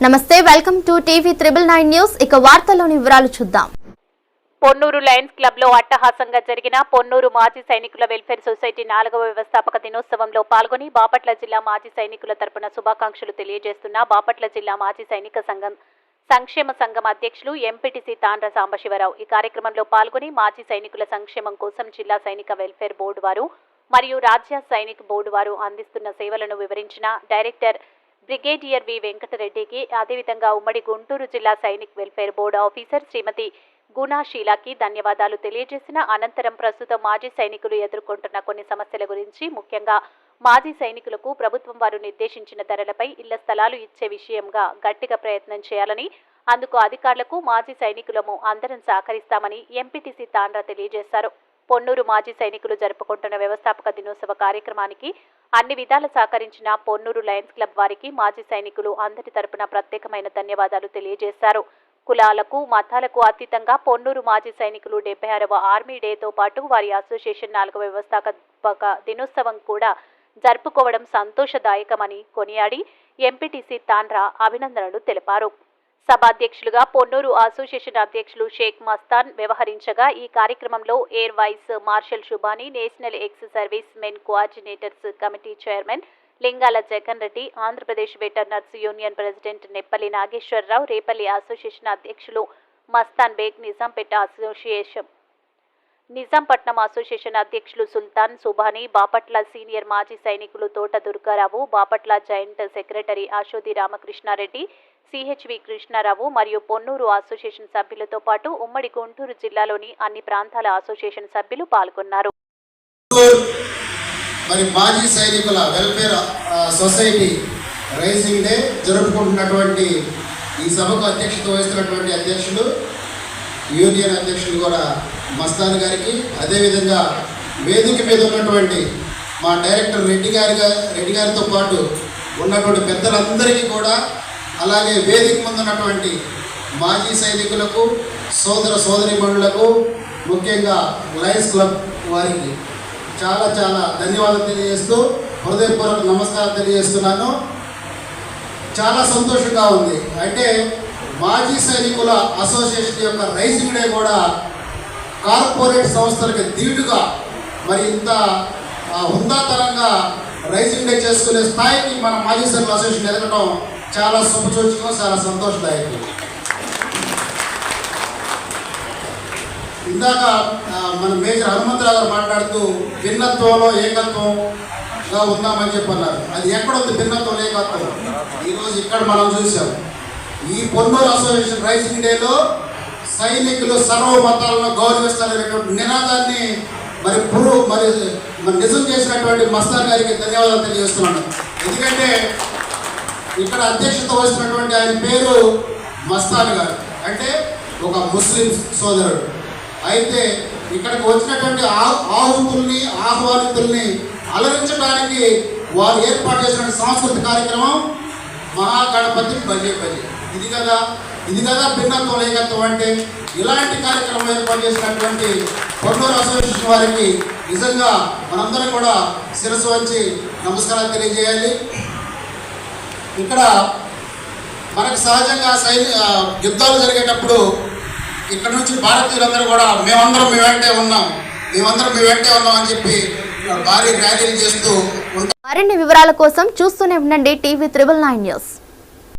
నమస్తే, welcome to TV 999 news. ఇక వార్తల్లోని వివరాలు చూద్దాం. పొన్నూరు లయన్స్ క్లబ్ లో అట్టహాసంగా జరిగిన పొన్నూరు మాజీ సైనికుల వెల్ఫేర్ సొసైటీ 4వ వ్యవస్థాపక దినోత్సవంలో పాల్గొని బాపట్ల జిల్లా మాజీ సైనికుల తరపున శుభాకాంక్షలు తెలియజేస్తున్న బాపట్ల జిల్లా మాజీ సైనిక సంక్షేమ సంఘం అధ్యక్షులు ఎంపీటీసీ తాండ్ర సాంబశివరావు ఈ కార్యక్రమంలో పాల్గొని మాజీ సైనికుల సంక్షేమం కోసం జిల్లా సైనిక వెల్ఫేర్ బోర్డు వారు మరియు రాజ్య సైనిక బోర్డు వారు అందిస్తున్న సేవలను వివరించిన డైరెక్టర్ బ్రిగేడియర్ వి వెంకటరెడ్డికి, అదేవిధంగా ఉమ్మడి గుంటూరు జిల్లా సైనిక్ వెల్ఫేర్ బోర్డు ఆఫీసర్ శ్రీమతి గుణాశీలాకి ధన్యవాదాలు తెలియజేసిన అనంతరం ప్రస్తుతం మాజీ సైనికులు ఎదుర్కొంటున్న కొన్ని సమస్యల గురించి, ముఖ్యంగా మాజీ సైనికులకు ప్రభుత్వం వారు నిర్దేశించిన ధరలపై ఇళ్ల స్థలాలు ఇచ్చే విషయంగా గట్టిగా ప్రయత్నం చేయాలని, అందుకు అధికారులకు మాజీ సైనికులము అందరం సహకరిస్తామని ఎంపీటీసీ తాండ్ర తెలియజేశారు. పొన్నూరు మాజీ సైనికులు జరుపుకుంటున్న వ్యవస్థాపక దినోత్సవ కార్యక్రమానికి అన్ని విధాల సహకరించిన పొన్నూరు లయన్స్ క్లబ్ వారికి మాజీ సైనికులు అందరి తరపున ప్రత్యేకమైన ధన్యవాదాలు తెలియజేశారు. కులాలకు మతాలకు అతీతంగా పొన్నూరు మాజీ సైనికులు 76వ ఆర్మీ డేతో పాటు వారి అసోసియేషన్ 4వ వ్యవస్థాపక దినోత్సవం కూడా జరుపుకోవడం సంతోషదాయకమని కొనియాడి ఎంపీటీసీ తాండ్ర అభినందనలు తెలిపారు. సభాధ్యక్షులుగా పొన్నూరు అసోసియేషన్ అధ్యక్షులు షేక్ మస్తాన్ వ్యవహరించగా ఈ కార్యక్రమంలో air vice marshal Subhani, national ex servicemen coordinators committee chairman Lingala Jagan Reddy, Andhra Pradesh veterans union president Neppalli Nageswara Rao, Repalle association అధ్యక్షులు మస్తాన్ బేగ్, నిజాంపట్నం అసోసియేషన్ అధ్యక్షులు సుల్తాన్ సుబాని, బాపట్ల సీనియర్ మాజీ సైనికులు Thota Durga Rao, Bapatla joint secretary Asodi Ramakrishna Reddy, C H V Krishna Rao మరియు పొన్నూరు అసోసియేషన్ సభ్యులతో పాటు ఉమ్మడి గుంటూరు జిల్లాలోని అన్ని ప్రాంతాల అసోసియేషన్ సభ్యులు పాల్గొన్నారు. మరి మాజీ సైనికుల వెల్ఫేర్ సొసైటీ రైజింగ్ డే జరుపుకుంటున్నటువంటి ఈ సభకు అధ్యక్షత వహిస్తున్నటువంటి అధ్యక్షులు యూనియన్ అధ్యక్షులు కూడా మస్తాన్ గారికి, అదేవిధంగా వేదిక మీద ఉన్నటువంటి మా డైరెక్టర్ రెడ్డి గారితో పాటు ఉన్నటువంటి పెద్దలందరికీ కూడా, అలాగే వేదిక ముందు ఉన్నటువంటి మాజీ సైనికులకు, సోదరీమణులకు, ముఖ్యంగా లయన్స్ క్లబ్ వారికి చాలా ధన్యవాదాలు తెలియజేస్తూ హృదయపూర్వక నమస్కారం తెలియజేస్తున్నాను. చాలా సంతోషంగా ఉంది. అంటే మాజీ సైనికుల అసోసియేషన్ యొక్క రైజింగ్ డే కూడా కార్పొరేట్ సంస్థలకు ధీటుగా మరి ఇంత హుందాతరంగా రైజింగ్ డే చేసుకునే స్థాయికి మన మాజీ సైనికుల అసోసియేషన్ ఎదగడం చాలా శుభసూచకం, చాలా సంతోషదాయకం. ఇందాక మన మేజర్ హనుమంతరావు గారు మాట్లాడుతూ భిన్నత్వంలో ఏకత్వంగా ఉందామని చెప్పన్నారు. అది ఎక్కడ ఉంది భిన్నత్వం ఏకత్వం? ఈరోజు ఇక్కడ మనం చూసాం. ఈ పొన్నూరు అసోసియేషన్ రైజింగ్ డేలో సైనికులు సర్వ మతాలను గౌరవిస్తారనేటువంటి నినాదాన్ని మరి నిజం చేసినటువంటి మస్తాన్ గారికి ధన్యవాదాలు తెలియజేస్తున్నాను. ఎందుకంటే ఇక్కడ అధ్యక్షత వహిస్తున్నటువంటి ఆయన పేరు మస్తాన్ గారు, అంటే ఒక ముస్లిం సోదరుడు. అయితే ఇక్కడికి వచ్చినటువంటి ఆహ్వానితుల్ని అలరించడానికి వారు ఏర్పాటు చేసినటువంటి సాంస్కృతిక కార్యక్రమం మహాగణపతి బజే. ఇది కదా భిన్నత్వం ఏకత్వం అంటే. ఇలాంటి కార్యక్రమం ఏర్పాటు చేసినటువంటి పొన్నూరు అసోసియేషన్ వారికి నిజంగా మనందరం కూడా శిరస్సు వంచి నమస్కారాలు తెలియజేయాలి. ఇక్కడ మనకు సహజంగా యుద్ధాలు జరిగేటప్పుడు ఇక్కడ నుంచి భారతీయులందరూ కూడా మేమందరం మీ వెంటే ఉన్నాం అని చెప్పి భారీ ర్యాలీలు చేస్తూ ఉంటారు. మరిన్ని వివరాల కోసం చూస్తూనే ఉండండి టీవీ 999 న్యూస్.